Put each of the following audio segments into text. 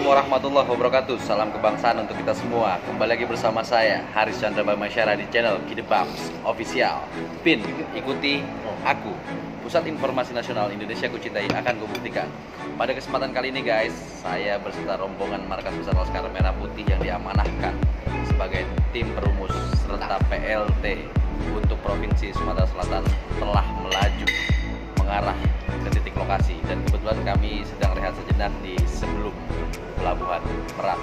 Assalamualaikum warahmatullahi wabarakatuh. Salam kebangsaan untuk kita semua. Kembali lagi bersama saya Haris Chandra Bamasyara di channel Kidebams Official. Pin, ikuti aku. Pusat Informasi Nasional Indonesia Kucintai akan kubuktikan. Pada kesempatan kali ini guys, saya beserta rombongan Markas Besar Laskar Merah Putih yang diamanahkan sebagai tim perumus serta PLT untuk Provinsi Sumatera Selatan telah melaju mengarah ke titik lokasi, dan kebetulan kami sedang rehat sejenak di sebelum Pelabuhan Merak,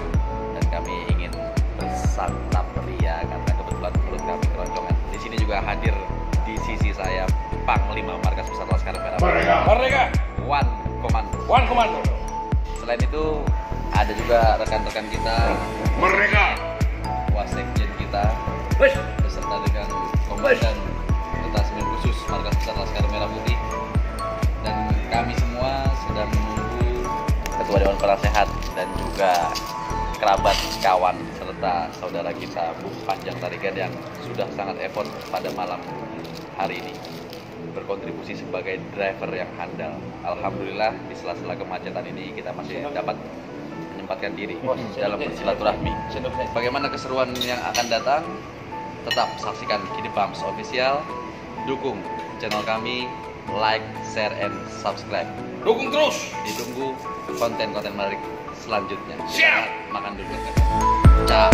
dan kami ingin bersantap ria karena kebetulan perut kami keroncongan. Di sini juga hadir di sisi saya Panglima Markas Besar Laskar Merah Putih. Merdeka. One Komando. Selain itu ada juga rekan-rekan kita. Merdeka. Wasekjen kita beserta dengan Komandan Detasemen Khusus Markas Besar Laskar Merah Putih. Dan kami semua sedang menunggu Ketua Dewan Penasehat dan juga kerabat, kawan, serta saudara kita Bu Panjang Tarigan yang sudah sangat effort pada malam hari ini, berkontribusi sebagai driver yang handal. Alhamdulillah di sela-sela kemacetan ini kita masih dapat menyempatkan diri dalam bersilaturahmi. Bagaimana keseruan yang akan datang? Tetap saksikan Kidebams Official, dukung channel kami, like, share, and subscribe. Dukung terus. Ditunggu konten-konten menarik selanjutnya. Siap. Makan dulu. Ciao.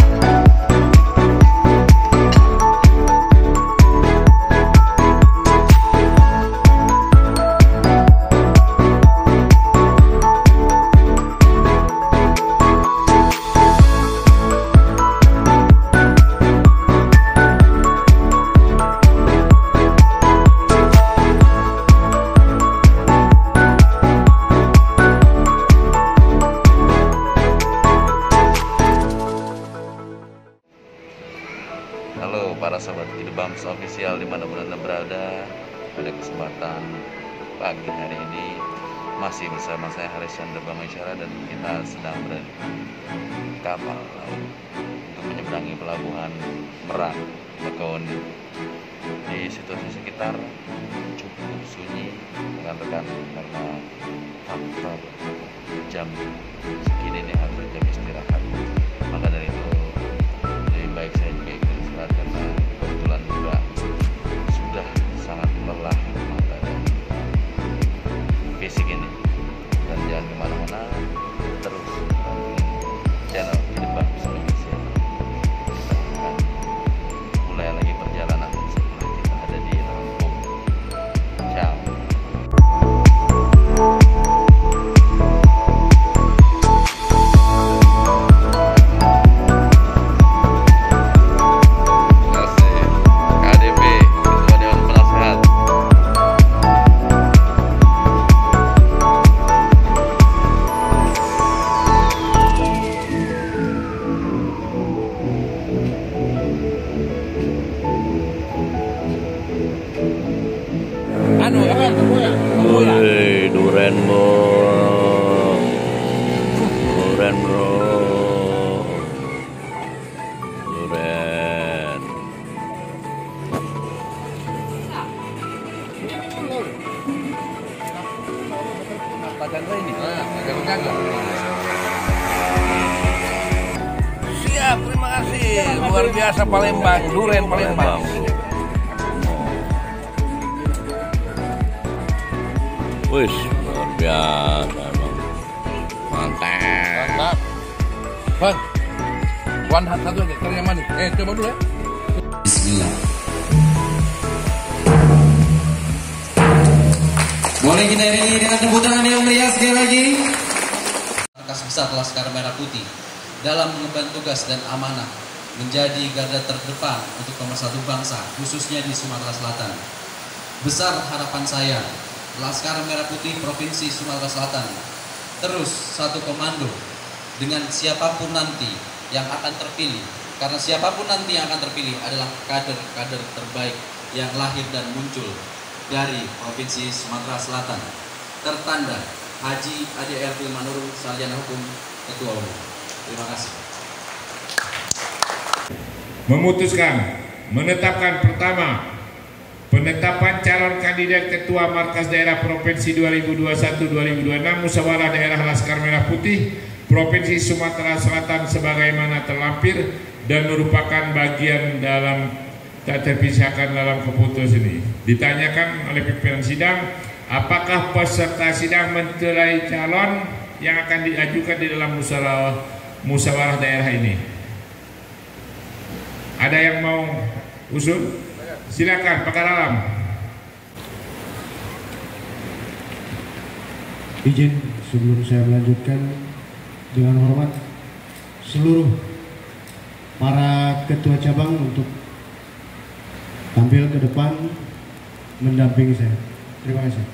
Halo para sahabat Kidebams Official dimanapun Anda berada. Pada kesempatan pagi hari ini masih bersama saya Haris Chandra Bamasyara, dan kita sedang berada di kapal laut untuk menyeberangi Pelabuhan Merak, Bakauheni. Di situasi sekitar cukup sunyi rekan-rekan karena faktor jam segini ini harus jam istirahat. Maka dari itu lebih baik saya juga ikut istirahat karena kebetulan juga sudah sangat lelah mata dan fisik ini. Dan jangan kemana-mana, terus pantengin channel Kidebams Official. Kita akan mulai lagi perjalanan setelah kita ada di Lampung. Ciao. Duren bro, duren. Siap, terima kasih. Luar biasa Palembang, duren Palembang. Wih, luar biasa emang. Mantap. Bang, one hat satu aja, cari yang manis. Coba dulu ya. Bismillah. Boleh kita iringi dengan tepuk tangan yang meriah sekali lagi. Markas Besar Laskar Merah Putih dalam mengemban tugas dan amanah menjadi garda terdepan untuk pemersatu bangsa, khususnya di Sumatera Selatan. Besar harapan saya, Laskar Merah Putih Provinsi Sumatera Selatan terus satu komando dengan siapapun nanti yang akan terpilih, karena siapapun nanti yang akan terpilih adalah kader-kader terbaik yang lahir dan muncul dari Provinsi Sumatera Selatan. Tertanda Haji ADR Filmanur, Sarjana Hukum, Ketua Umum. Terima kasih. Memutuskan menetapkan pertama penetapan calon kandidat Ketua Markas Daerah Provinsi 2021-2026 Musyawarah Daerah Laskar Merah Putih Provinsi Sumatera Selatan sebagaimana terlampir dan merupakan bagian dalam tak terpisahkan dalam keputusan ini. Ditanyakan oleh pimpinan sidang, apakah peserta sidang menilai calon yang akan diajukan di dalam musyawarah daerah ini? Ada yang mau usul? Silakan, Pakar Alam. Izin sebelum saya melanjutkan, dengan hormat seluruh para ketua cabang untuk tampil ke depan mendampingi saya. Terima kasih.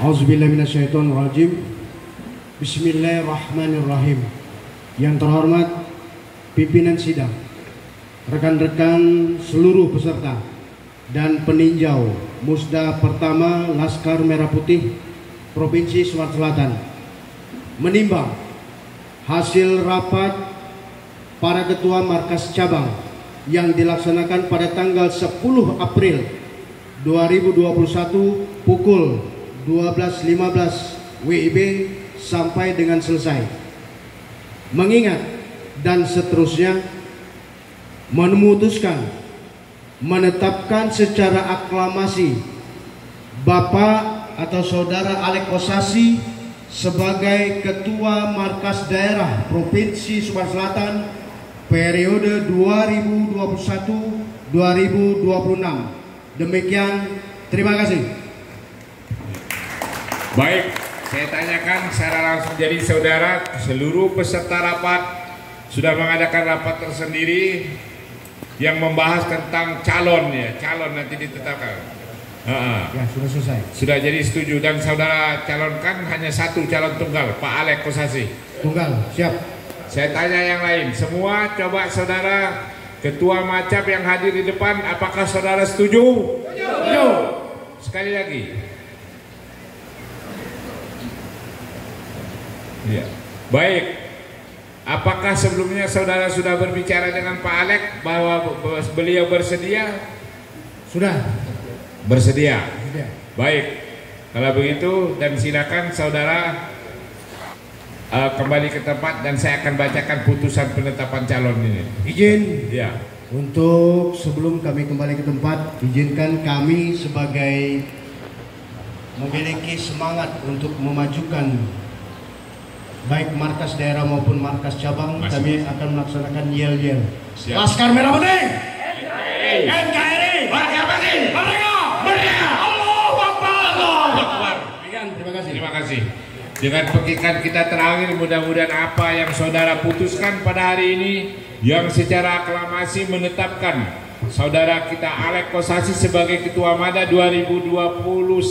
Auzubillahiminasyaitonirrajim. Bismillahirrahmanirrahim. Yang terhormat pimpinan sidang, rekan-rekan seluruh peserta dan peninjau Musda pertama Laskar Merah Putih Provinsi Sumatera Selatan, menimbang hasil rapat para ketua markas cabang yang dilaksanakan pada tanggal 10 April 2021 pukul 12.15 WIB sampai dengan selesai. Mengingat dan seterusnya, memutuskan menetapkan secara aklamasi Bapak atau Saudara Alek Kosasi sebagai Ketua Markas Daerah Provinsi Sumatera Selatan periode 2021-2026. Demikian, terima kasih. Baik, saya tanyakan secara langsung, jadi saudara seluruh peserta rapat sudah mengadakan rapat tersendiri yang membahas tentang calon, ya, calon nanti ditetapkan. Ya, sudah selesai. Sudah, jadi setuju, dan saudara calonkan hanya satu calon tunggal, Pak Alek Kosasi. Tunggal, siap. Saya tanya yang lain, semua coba saudara ketua macap yang hadir di depan, apakah saudara setuju? Setuju. Sekali lagi. Ya. Baik. Apakah sebelumnya saudara sudah berbicara dengan Pak Alek bahwa beliau bersedia? Sudah. Bersedia. Sudah. Baik. Kalau begitu, dan silakan saudara kembali ke tempat dan saya akan bacakan putusan penetapan calon ini. Izin. Ya. Untuk sebelum kami kembali ke tempat, izinkan kami sebagai memiliki semangat untuk memajukan baik markas daerah maupun markas cabang. Kami akan melaksanakan yel-yel. Laskar Merah Putih, NKRI, Warga Putih, Merdeka, Merdeka, Allahu Akbar, Allahu Akbar. Terima kasih. Terima kasih. Dengan pekikan kita terakhir, mudah-mudahan apa yang saudara putuskan pada hari ini, yang secara aklamasi menetapkan saudara kita Alek Kosasi sebagai Ketua Mada 2021-2026,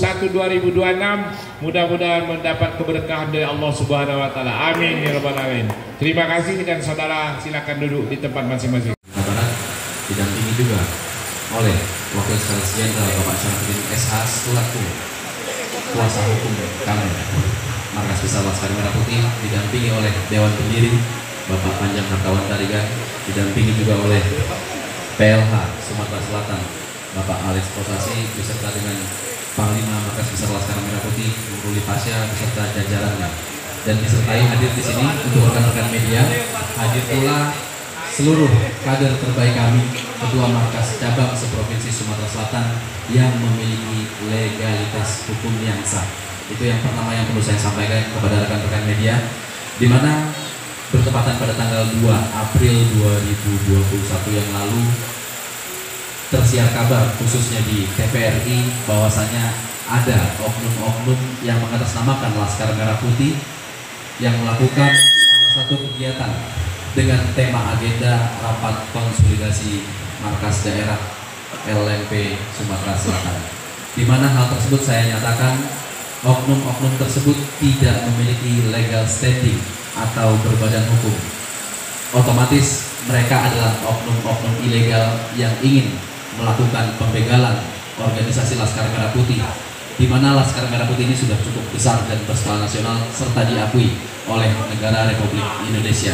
mudah-mudahan mendapat keberkahan dari Allah Subhanahu wa Ta'ala. Amin ya rabbal alamin. Terima kasih, dan saudara silakan duduk di tempat masing-masing. Barat didampingi juga oleh Wakil Sekretaris Jenderal Bapak Syamsuddin SH selaku kuasa hukum kami Markas Besar Laskar Merah Putih, didampingi oleh Dewan Pendiri Bapak Panjang Hartawan Tarigan, didampingi juga oleh PLH Sumatera Selatan Bapak Alek Kosasi beserta dengan Panglima Markas Besar Laskar Merah Putih Ruli Pasya beserta jajarannya, dan disertai hadir di sini untuk rekan-rekan media, hadir pula seluruh kader terbaik kami, ketua markas cabang seprovinsi Sumatera Selatan yang memiliki legalitas hukum yang sah. Itu yang pertama yang perlu saya sampaikan kepada rekan-rekan media, di mana bertepatan pada tanggal 2 April 2021 yang lalu tersiar kabar khususnya di TVRI bahwasanya ada oknum-oknum yang mengatasnamakan Laskar Merah Putih yang melakukan salah satu kegiatan dengan tema agenda rapat konsolidasi markas daerah LMP Sumatera Selatan, di mana hal tersebut saya nyatakan oknum-oknum tersebut tidak memiliki legal standing atau berbadan hukum. Otomatis mereka adalah oknum-oknum ilegal yang ingin melakukan pembegalan organisasi Laskar Merah Putih, di mana Laskar Merah Putih ini sudah cukup besar dan berskala nasional serta diakui oleh negara Republik Indonesia.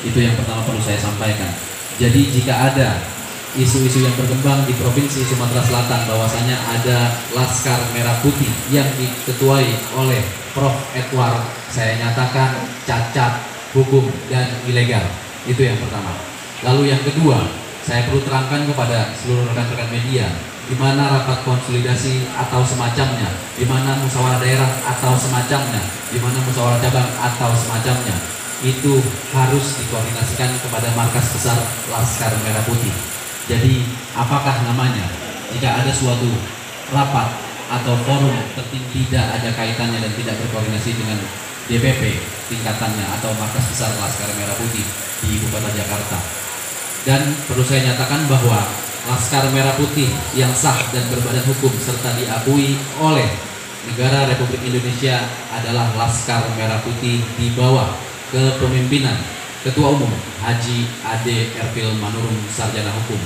Itu yang pertama perlu saya sampaikan. Jadi jika ada isu-isu yang berkembang di Provinsi Sumatera Selatan bahwasanya ada Laskar Merah Putih yang diketuai oleh Prof. Edward, saya nyatakan cacat hukum dan ilegal. Itu yang pertama. Lalu yang kedua, saya perlu terangkan kepada seluruh rekan-rekan media, di mana rapat konsolidasi atau semacamnya, di mana musyawarah daerah atau semacamnya, di mana musyawarah cabang atau semacamnya, itu harus dikoordinasikan kepada markas besar Laskar Merah Putih. Jadi apakah namanya jika ada suatu rapat atau forum tertinggi tidak ada kaitannya dan tidak berkoordinasi dengan DPP tingkatannya atau markas besar Laskar Merah Putih di Ibu Kota Jakarta. Dan perlu saya nyatakan bahwa Laskar Merah Putih yang sah dan berbadan hukum serta diakui oleh negara Republik Indonesia adalah Laskar Merah Putih di bawah kepemimpinan Ketua Umum Haji Ade Erpil Manurung, Sarjana Hukum,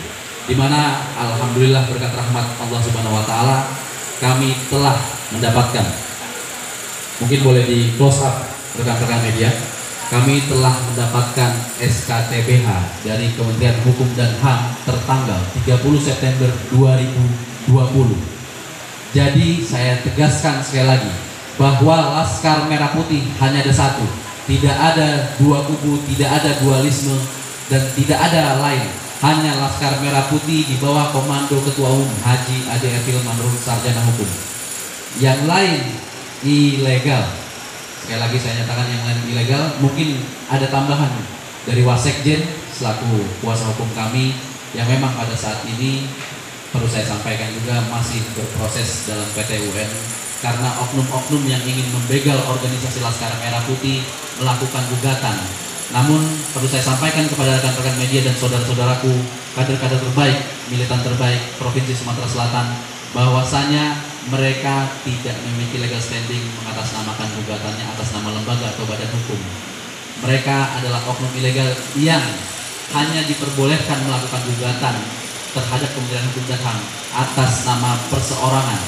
di mana alhamdulillah berkat rahmat Allah Subhanahu wa taala kami telah mendapatkan, mungkin boleh di close up rekan-rekan media, kami telah mendapatkan SKTBH dari Kementerian Hukum dan HAM tertanggal 30 September 2020. Jadi saya tegaskan sekali lagi bahwa Laskar Merah Putih hanya ada satu. Tidak ada dua kubu, tidak ada dualisme, dan tidak ada lain. Hanya Laskar Merah Putih di bawah komando Ketua Umum Haji Ade Erpil Manurung, Sarjana Hukum. Yang lain ilegal. Sekali lagi saya nyatakan yang lain ilegal. Mungkin ada tambahan dari Wasekjen selaku kuasa hukum kami yang memang pada saat ini perlu saya sampaikan juga masih berproses dalam PT UN karena oknum-oknum yang ingin membegal organisasi Laskar Merah Putih melakukan gugatan. Namun perlu saya sampaikan kepada rekan-rekan media dan saudara-saudaraku, kader-kader terbaik, militan terbaik Provinsi Sumatera Selatan, bahwasanya mereka tidak memiliki legal standing mengatasnamakan gugatannya atas nama lembaga atau badan hukum. Mereka adalah oknum ilegal yang hanya diperbolehkan melakukan gugatan terhadap Kementerian Hukum dan HAM atas nama perseorangan.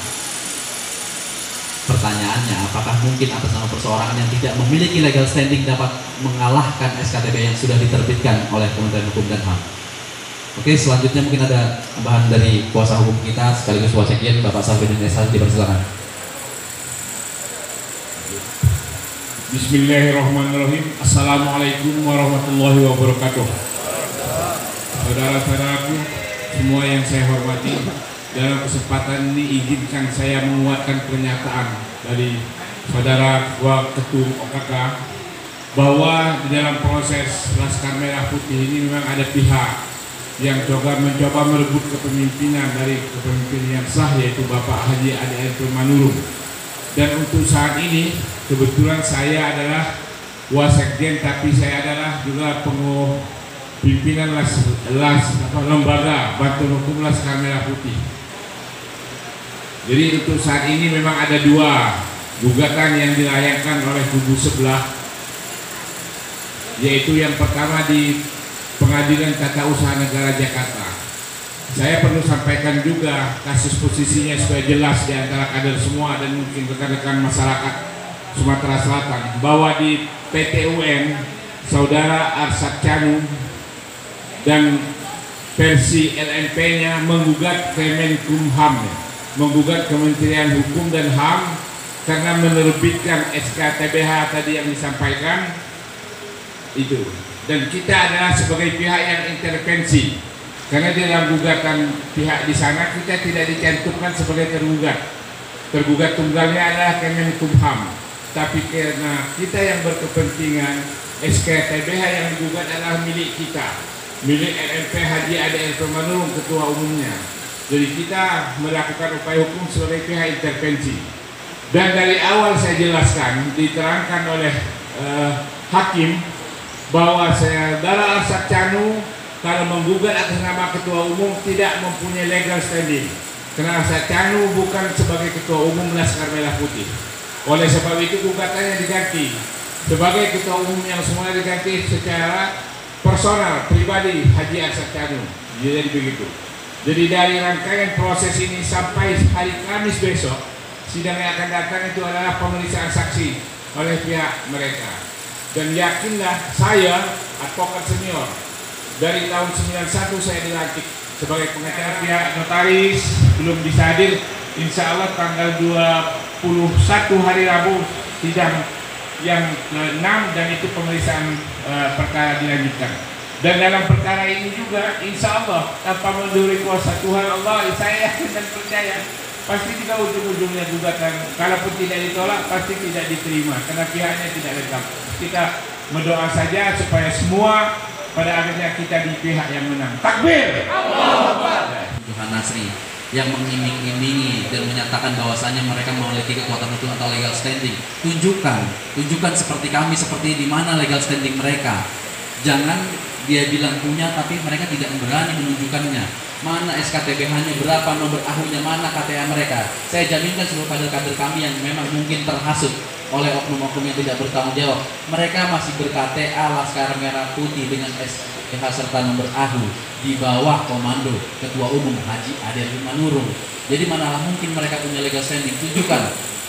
Pertanyaannya, apakah mungkin atas nama perseorangan yang tidak memiliki legal standing dapat mengalahkan SKTB yang sudah diterbitkan oleh Kementerian Hukum dan HAM? Oke, selanjutnya mungkin ada tambahan dari kuasa hukum kita sekaligus Wasekjen Bapak Safruddin Esa, dipersilakan. Bismillahirrahmanirrahim. Assalamualaikum warahmatullahi wabarakatuh. Saudara-saudaraku semua yang saya hormati, dalam kesempatan ini izinkan saya menguatkan pernyataan dari Saudara Ketum OKK bahwa di dalam proses Laskar Merah Putih ini memang ada pihak yang mencoba merebut kepemimpinan dari kepemimpinan yang sah, yaitu Bapak Haji Ade Erpil Manurung. Dan untuk saat ini kebetulan saya adalah Wasekjen, tapi saya adalah juga pimpinan lembaga bantuan hukum Laskar Merah Putih. Jadi untuk saat ini memang ada dua gugatan yang dilayangkan oleh kubu sebelah, yaitu yang pertama di Pengadilan Tata Usaha Negara Jakarta. Saya perlu sampaikan juga kasus posisinya supaya jelas di antara kader semua dan mungkin rekan-rekan masyarakat Sumatera Selatan, bahwa di PT UN Saudara Arsyad Chanu dan versi LNP-nya menggugat Kemenkumham, menggugat Kementerian Hukum dan HAM karena menerbitkan SKTBH tadi yang disampaikan itu. Dan kita adalah sebagai pihak yang intervensi, karena di dalam gugatan pihak di sana kita tidak dicantumkan sebagai tergugat. Tergugat tunggalnya adalah Kemenkumham, tapi karena kita yang berkepentingan, SKTBH yang digugat adalah milik kita, milik LNP Haji Ade Erpil Manurung, ketua umumnya. Jadi kita melakukan upaya hukum sebagai pihak intervensi. Dan dari awal saya jelaskan, diterangkan oleh hakim bahwa Saudara Arsyad Chanu kalau menggugat atas nama ketua umum tidak mempunyai legal standing, karena Arsyad Chanu bukan sebagai ketua umum Laskar Merah Putih. Oleh sebab itu gugatannya diganti sebagai ketua umum yang semula diganti secara personal pribadi Haji Arsyad Chanu. Jadi begitu. Jadi dari rangkaian proses ini sampai hari Kamis besok, sidang yang akan datang itu adalah pemeriksaan saksi oleh pihak mereka. Dan yakinlah saya, advokat senior, dari tahun 91 saya dilantik sebagai pengacara pihak notaris belum bisa hadir. Insya Allah tanggal 21 hari Rabu sidang yang ke-6 dan itu pemeriksaan perkara dilanjutkan. Dan dalam perkara ini juga insya Allah tanpa menduri kuasa Tuhan Allah, saya yakin dan percaya pasti juga ujung-ujungnya gugatan, kalaupun tidak ditolak pasti tidak diterima karena pihaknya tidak lengkap. Kita berdoa saja supaya semua pada akhirnya kita di pihak yang menang. Takbir! Tuhan Nasri yang mengiming-imingi dan menyatakan bahwasannya mereka memiliki kekuatan hukum atau legal standing. Tunjukkan seperti kami, seperti di mana legal standing mereka. Jangan dia bilang punya tapi mereka tidak berani menunjukkannya. Mana SKTBH-nya berapa, nomor AHU-nya mana, KTA mereka. Saya jaminkan seluruh kader-kader kami yang memang mungkin terhasut oleh oknum-oknum yang tidak bertanggung jawab, mereka masih ber-KTA Laskar Merah Putih dengan SKTBH serta nomor AHU di bawah komando Ketua Umum Haji Adir Manurung. Jadi manalah mungkin mereka punya legal standing. Tunjukkan.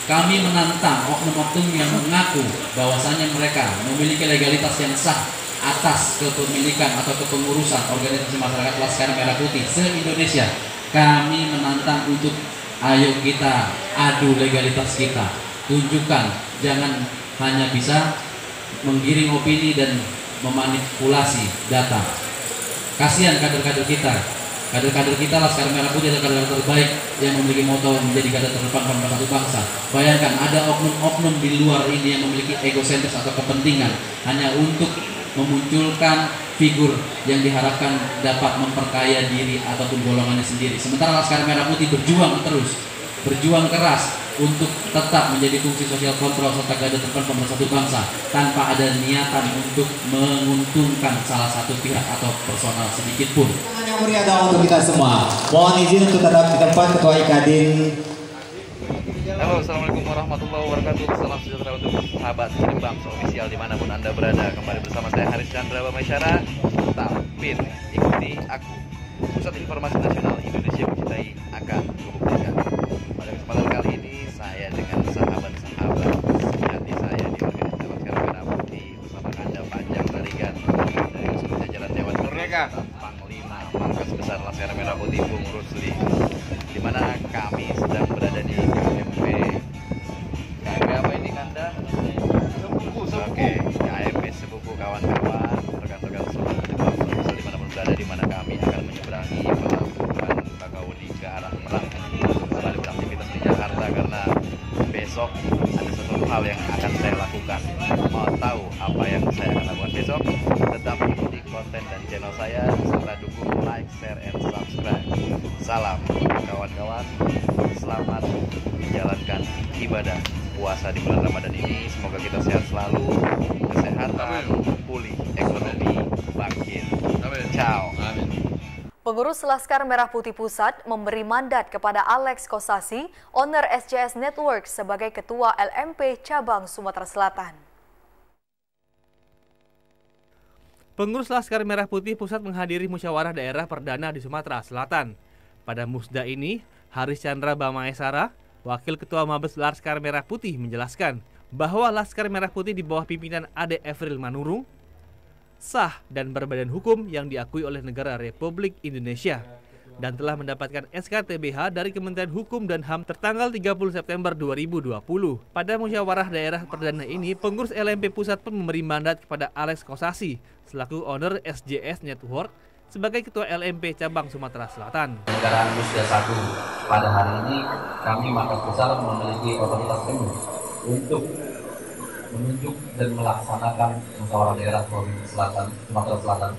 Kami menantang oknum-oknum yang mengaku bahwasanya mereka memiliki legalitas yang sah atas kepemilikan atau kepengurusan organisasi masyarakat Laskar Merah Putih se-Indonesia. Kami menantang untuk ayo kita adu legalitas kita. Tunjukkan, jangan hanya bisa menggiring opini dan memanipulasi data. Kasihan kader-kader kita Laskar Merah Putih adalah kader terbaik yang memiliki moto menjadi kader terdepan pemersatu bangsa. Bayangkan ada oknum-oknum di luar ini yang memiliki egosentris atau kepentingan hanya untuk memunculkan figur yang diharapkan dapat memperkaya diri ataupun golongannya sendiri. Sementara Laskar Merah Putih berjuang keras untuk tetap menjadi fungsi sosial kontrol serta garda terdepan pemersatu bangsa tanpa ada niatan untuk menguntungkan salah satu pihak atau personal sedikit pun. Yang mulia dong untuk kita semua. Mohon izin untuk tetap di tempat Ketua Ikadin. Halo, assalamualaikum warahmatullahi wabarakatuh. Salam sejahtera untuk sahabat Slim Bangsa official dimanapun Anda berada. Kembali bersama saya Haris Chandra Bamaesyara. Tampil, ikuti aku. Pusat Informasi Nasional Indonesia Mencintai akan membuktikan. Pada kesempatan kali ini saya dengan sahabat-sahabat sejati saya di organisasi Laskar Merah Putih bersama Kanda Panjang Tarigan dari Unsur Jajaran Dewan Merdeka Panglima Markas Besar Laskar Merah Putih Bung Rusli, di mana kami sedang berada di KMP apa ini Kanda? Oke, KMP Sepupu kawan-kawan, rekan-rekan seluruh bangsa dimanapun berada, di mana kami akan menyeberangi pelabuhan Bakahuni ke arah Merak kembali beraktivitas di Jakarta karena besok ada sesuatu hal yang akan saya lakukan. Mau tahu apa yang saya akan lakukan besok? Tetap ikuti konten dan channel saya serta dukung like, share, and subscribe. Salam kawan-kawan, selamat menjalankan ibadah puasa di bulan Ramadan ini. Semoga kita sehat selalu, kesehatan pulih, ekonomi bangkit. Ciao. Pengurus Laskar Merah Putih Pusat memberi mandat kepada Alex Kosasi, owner SJS Network sebagai Ketua LMP Cabang Sumatera Selatan. Pengurus Laskar Merah Putih Pusat menghadiri musyawarah daerah perdana di Sumatera Selatan. Pada musda ini, Haris Chandra Bamaesyara, Wakil Ketua Mabes Laskar Merah Putih, menjelaskan bahwa Laskar Merah Putih di bawah pimpinan Ade Efril Manurung sah dan berbadan hukum yang diakui oleh negara Republik Indonesia dan telah mendapatkan SKTBH dari Kementerian Hukum dan HAM tertanggal 30 September 2020. Pada musyawarah daerah perdana ini, pengurus LMP Pusat pun memberi mandat kepada Alex Kosasi selaku owner SJS Network sebagai Ketua LMP Cabang Sumatera Selatan. Penyelenggaraan Musda 1 pada hari ini kami Markas Besar memiliki otoritas penuh untuk menunjuk dan melaksanakan musyawarah daerah Provinsi Selatan, Sumatera Selatan,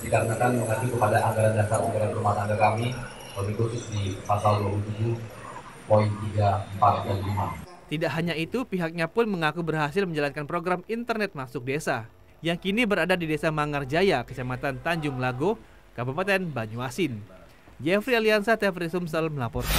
dikarenakan mengacu kepada anggaran dasar anggaran rumah tangga kami, lebih khusus di pasal 27 poin 3, 4, dan 5. Tidak hanya itu, pihaknya pun mengaku berhasil menjalankan program internet masuk desa yang kini berada di Desa Mangarjaya, Kecamatan Tanjung Lago, Kabupaten Banyuasin. Jeffrey Aliansa, TVRI Sumsel melaporkan.